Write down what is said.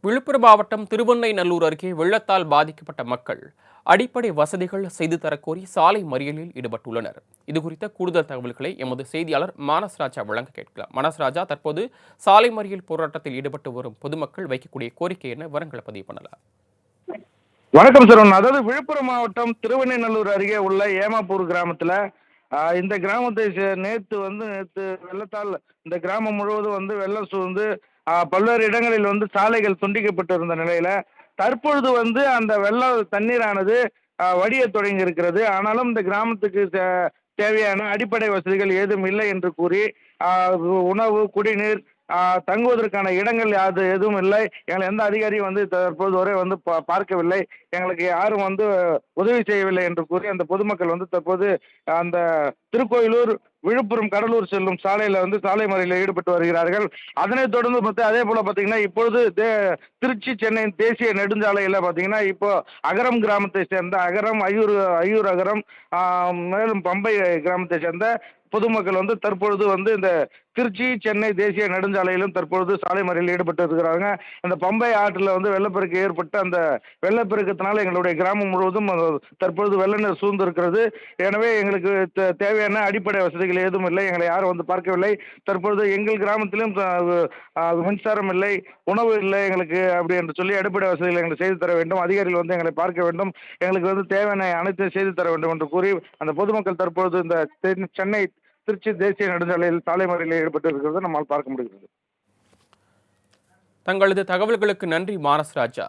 விழுப்புரம் மாவட்டம் திருவெண்ணைநல்லூர் அருகே வெள்ளத்தால் பாதிக்கப்பட்ட மக்கள் அடிப்படை வசதிகள் செய்து தரக்கோரி சாலை மறியலில் ஈடுபட்டுள்ளனர். இதுகுறித்த கூடுதல் தகவல்களை எமது செய்தியாளர் மானஸ்ராஜா வழங்க கேட்கலாம். மானஸ்ராஜா, தற்போது சாலை மறியல் போராட்டத்தில் ஈடுபட்டு வரும் பொதுமக்கள் வைக்கக்கூடிய கோரிக்கை என்ன? விவரங்களை பதிவு பண்ணலாம். வணக்கம் சரவணன். அதாவது விழுப்புரம் மாவட்டம் திருவெண்ணைநல்லூர் அருகே உள்ள ஏமாப்பூர் கிராமத்துல இந்த கிராமத்தை நேத்து வெள்ளத்தால் இந்த கிராமம் முழுவதும் வெள்ளம் சூழ்ந்து பல்வேறு இடங்களில் சாலைகள் துண்டிக்கப்பட்டு இருந்த நிலையில தற்பொழுது அந்த வெள்ள தண்ணீரானது வடிய தொடங்கி இருக்கிறது. ஆனாலும் இந்த கிராமத்துக்கு தேவையான அடிப்படை வசதிகள் ஏதும் இல்லை என்று கூறி உணவு, குடிநீர், தங்குவதற்கான இடங்கள் எதுவும் இல்லை. எங்களை எந்த அதிகாரியும் தற்போது வரை பார்க்கவில்லை. எங்களுக்கு யாரும் உதவி செய்யவில்லை என்று கூறி அந்த பொதுமக்கள் தற்போது அந்த திருக்கோயிலூர், விழுப்புரம், கடலூர் செல்லும் சாலையில சாலை மறியலில் ஈடுபட்டு வருகிறார்கள். அதனைத் தொடர்ந்து அதே போல பார்த்தீங்கன்னா இப்பொழுது திருச்சி சென்னை தேசிய நெடுஞ்சாலையில் பார்த்தீங்கன்னா இப்போ அகரம் கிராமத்தை சேர்ந்த அகரம், ஐயூர் அகரம், மேலும் பம்பை கிராமத்தை சேர்ந்த பொதுமக்கள் தற்பொழுது இந்த திருச்சி சென்னை தேசிய நெடுஞ்சாலையிலும் தற்பொழுது சாலை மறியலில் ஈடுபட்டு இருக்கிறாங்க. அந்த பம்பை ஆற்றில் வெள்ளப்பெருக்கு ஏற்பட்டு அந்த வெள்ளப்பெருக்கத்தினால் எங்களுடைய கிராமம் முழுவதும் தற்பொழுது வெள்ள நீர் சூழ்ந்து இருக்கிறது. எனவே எங்களுக்கு தேவையான அடிப்படை வசதிகள் ஏதும் இல்லை. எங்களை யாரும் பார்க்கவில்லை. தற்பொழுது எங்கள் கிராமத்திலும் மின்சாரம் இல்லை, உணவு இல்லை எங்களுக்கு அப்படி என்று சொல்லி அடிப்படை வசதிகளை எங்களுக்கு செய்து தர வேண்டும். அதிகாரிகள் எங்களை பார்க்க வேண்டும். எங்களுக்கு தேவையான அனைத்தையும் செய்து தர வேண்டும் என்று கூறி அந்த பொதுமக்கள் தற்பொழுது இந்த சென்னை திருச்சி தேசிய நெடுஞ்சாலையில் சாலை மறியலில் ஈடுபட்டு இருக்கிறது நம்மால் பார்க்க முடிகிறது. தங்களது தகவல்களுக்கு நன்றி மானஸ்ராஜா.